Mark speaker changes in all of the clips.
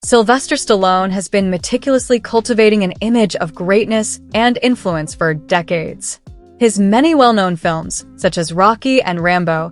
Speaker 1: Sylvester Stallone has been meticulously cultivating an image of greatness and influence for decades. His many well-known films, such as Rocky and Rambo,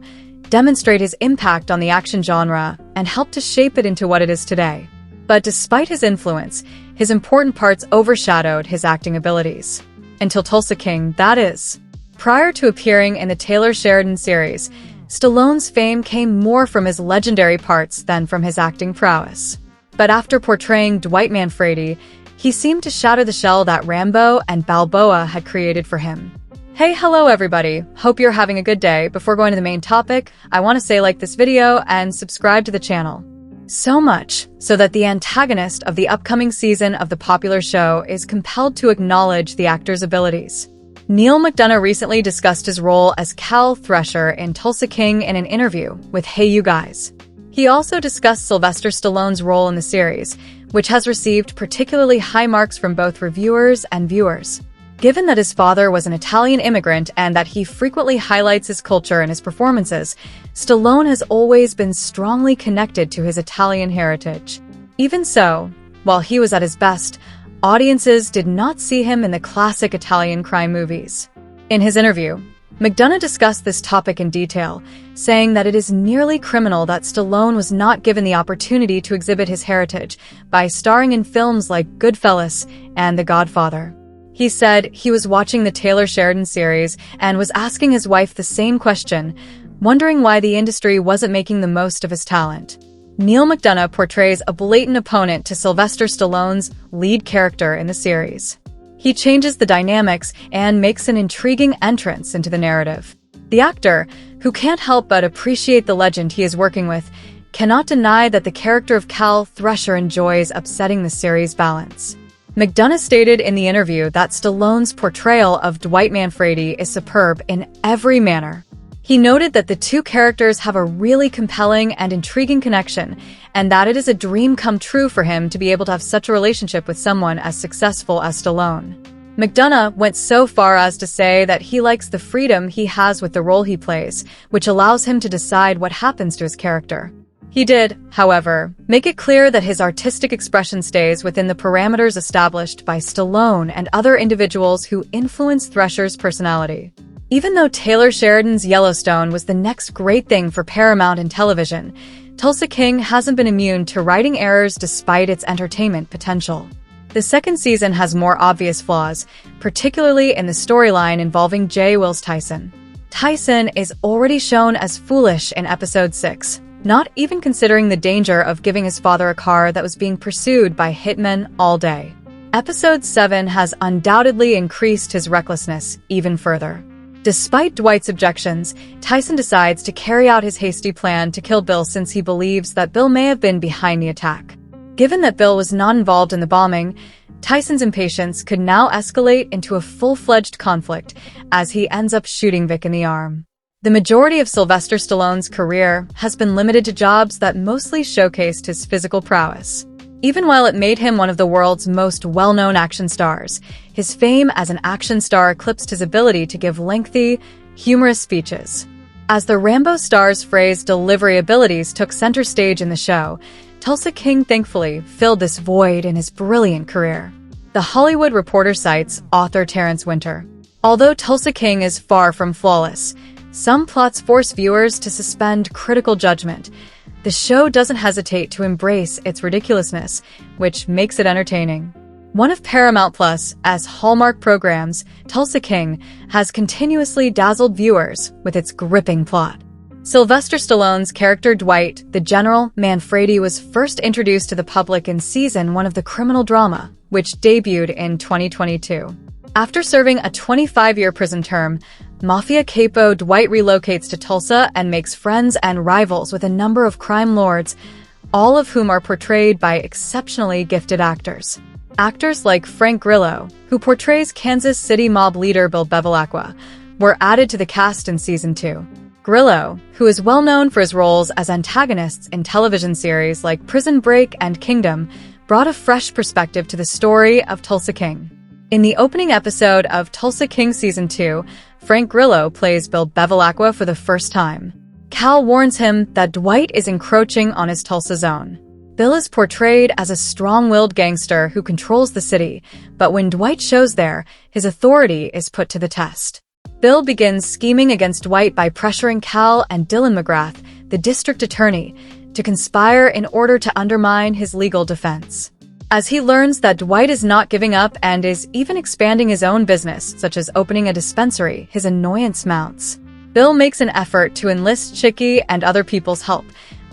Speaker 1: demonstrate his impact on the action genre and help to shape it into what it is today. But despite his influence, his important parts overshadowed his acting abilities. Until Tulsa King, that is. Prior to appearing in the Taylor Sheridan series, Stallone's fame came more from his legendary parts than from his acting prowess. But after portraying Dwight Manfredi, he seemed to shatter the shell that Rambo and Balboa had created for him. Hey, hello everybody. Hope you're having a good day. Before going to the main topic, I want to say like this video and subscribe to the channel. So much so that the antagonist of the upcoming season of the popular show is compelled to acknowledge the actor's abilities. Neil McDonough recently discussed his role as Cal Thresher in Tulsa King in an interview with Hey You Guys. He also discussed Sylvester Stallone's role in the series, which has received particularly high marks from both reviewers and viewers. Given that his father was an Italian immigrant and that he frequently highlights his culture in his performances, Stallone has always been strongly connected to his Italian heritage. Even so, while he was at his best, audiences did not see him in the classic Italian crime movies. In his interview, McDonough discussed this topic in detail, saying that it is nearly criminal that Stallone was not given the opportunity to exhibit his heritage by starring in films like Goodfellas and The Godfather. He said he was watching the Taylor Sheridan series and was asking his wife the same question, wondering why the industry wasn't making the most of his talent. Neil McDonough portrays a blatant opponent to Sylvester Stallone's lead character in the series. He changes the dynamics and makes an intriguing entrance into the narrative. The actor, who can't help but appreciate the legend he is working with, cannot deny that the character of Cal Thresher enjoys upsetting the series' balance. McDonough stated in the interview that Stallone's portrayal of Dwight Manfredi is superb in every manner. He noted that the two characters have a really compelling and intriguing connection, and that it is a dream come true for him to be able to have such a relationship with someone as successful as Stallone. McDonough went so far as to say that he likes the freedom he has with the role he plays, which allows him to decide what happens to his character. He did, however, make it clear that his artistic expression stays within the parameters established by Stallone and other individuals who influence Thresher's personality. Even though Taylor Sheridan's Yellowstone was the next great thing for Paramount and television, Tulsa King hasn't been immune to writing errors despite its entertainment potential. The second season has more obvious flaws, particularly in the storyline involving J. Wills Tyson. Tyson is already shown as foolish in episode 6, not even considering the danger of giving his father a car that was being pursued by hitmen all day. Episode 7 has undoubtedly increased his recklessness even further. Despite Dwight's objections, Tyson decides to carry out his hasty plan to kill Bill since he believes that Bill may have been behind the attack. Given that Bill was not involved in the bombing, Tyson's impatience could now escalate into a full-fledged conflict as he ends up shooting Vic in the arm. The majority of Sylvester Stallone's career has been limited to jobs that mostly showcased his physical prowess. Even while it made him one of the world's most well-known action stars, his fame as an action star eclipsed his ability to give lengthy, humorous speeches. As the Rambo star's phrase delivery abilities took center stage in the show, Tulsa King thankfully filled this void in his brilliant career. The Hollywood Reporter cites author Terrence Winter. Although Tulsa King is far from flawless, some plots force viewers to suspend critical judgment. The show doesn't hesitate to embrace its ridiculousness, which makes it entertaining. One of Paramount Plus' hallmark programs, Tulsa King, has continuously dazzled viewers with its gripping plot. Sylvester Stallone's character Dwight, the General Manfredi, was first introduced to the public in Season 1 of the criminal drama, which debuted in 2022. After serving a 25-year prison term, Mafia capo Dwight relocates to Tulsa and makes friends and rivals with a number of crime lords, all of whom are portrayed by exceptionally gifted actors. Actors like Frank Grillo, who portrays Kansas City mob leader Bill Bevilacqua, were added to the cast in Season 2. Grillo, who is well known for his roles as antagonists in television series like Prison Break and Kingdom, brought a fresh perspective to the story of Tulsa King. In the opening episode of Tulsa King Season 2, Frank Grillo plays Bill Bevilacqua for the first time. Cal warns him that Dwight is encroaching on his Tulsa zone. Bill is portrayed as a strong-willed gangster who controls the city, but when Dwight shows there, his authority is put to the test. Bill begins scheming against Dwight by pressuring Cal and Dylan McGrath, the district attorney, to conspire in order to undermine his legal defense. As he learns that Dwight is not giving up and is even expanding his own business, such as opening a dispensary, his annoyance mounts. Bill makes an effort to enlist Chicky and other people's help,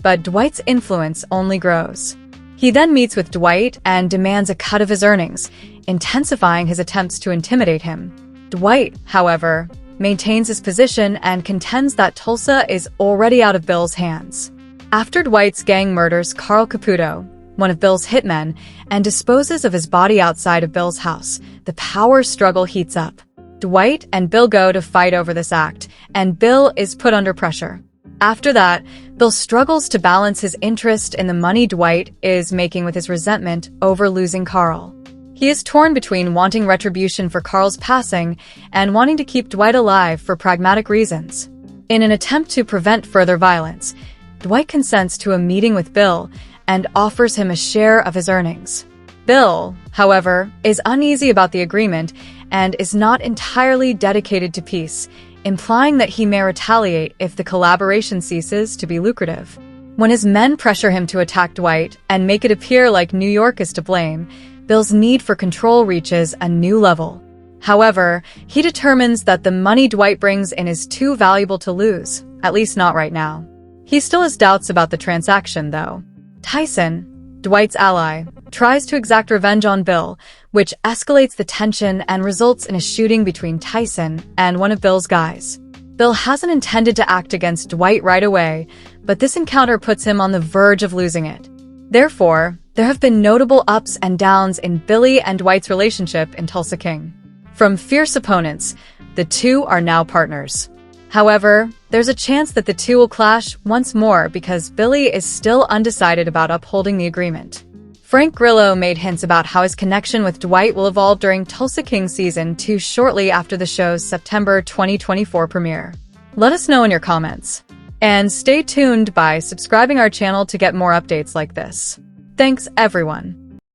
Speaker 1: but Dwight's influence only grows. He then meets with Dwight and demands a cut of his earnings, intensifying his attempts to intimidate him. Dwight, however, maintains his position and contends that Tulsa is already out of Bill's hands. After Dwight's gang murders Carl Caputo, one of Bill's hitmen, and disposes of his body outside of Bill's house, the power struggle heats up. Dwight and Bill go to fight over this act, and Bill is put under pressure. After that, Bill struggles to balance his interest in the money Dwight is making with his resentment over losing Carl. He is torn between wanting retribution for Carl's passing and wanting to keep Dwight alive for pragmatic reasons. In an attempt to prevent further violence, Dwight consents to a meeting with Bill and offers him a share of his earnings. Bill, however, is uneasy about the agreement and is not entirely dedicated to peace, implying that he may retaliate if the collaboration ceases to be lucrative. When his men pressure him to attack Dwight and make it appear like New York is to blame, Bill's need for control reaches a new level. However, he determines that the money Dwight brings in is too valuable to lose, at least not right now. He still has doubts about the transaction, though. Tyson, Dwight's ally, tries to exact revenge on Bill, which escalates the tension and results in a shooting between Tyson and one of Bill's guys. Bill hasn't intended to act against Dwight right away, but this encounter puts him on the verge of losing it. Therefore, there have been notable ups and downs in Billy and Dwight's relationship in Tulsa King. From fierce opponents, the two are now partners. However, there's a chance that the two will clash once more because Billy is still undecided about upholding the agreement. Frank Grillo made hints about how his connection with Dwight will evolve during Tulsa King Season 2 shortly after the show's September 2024 premiere. Let us know in your comments. And stay tuned by subscribing our channel to get more updates like this. Thanks, everyone.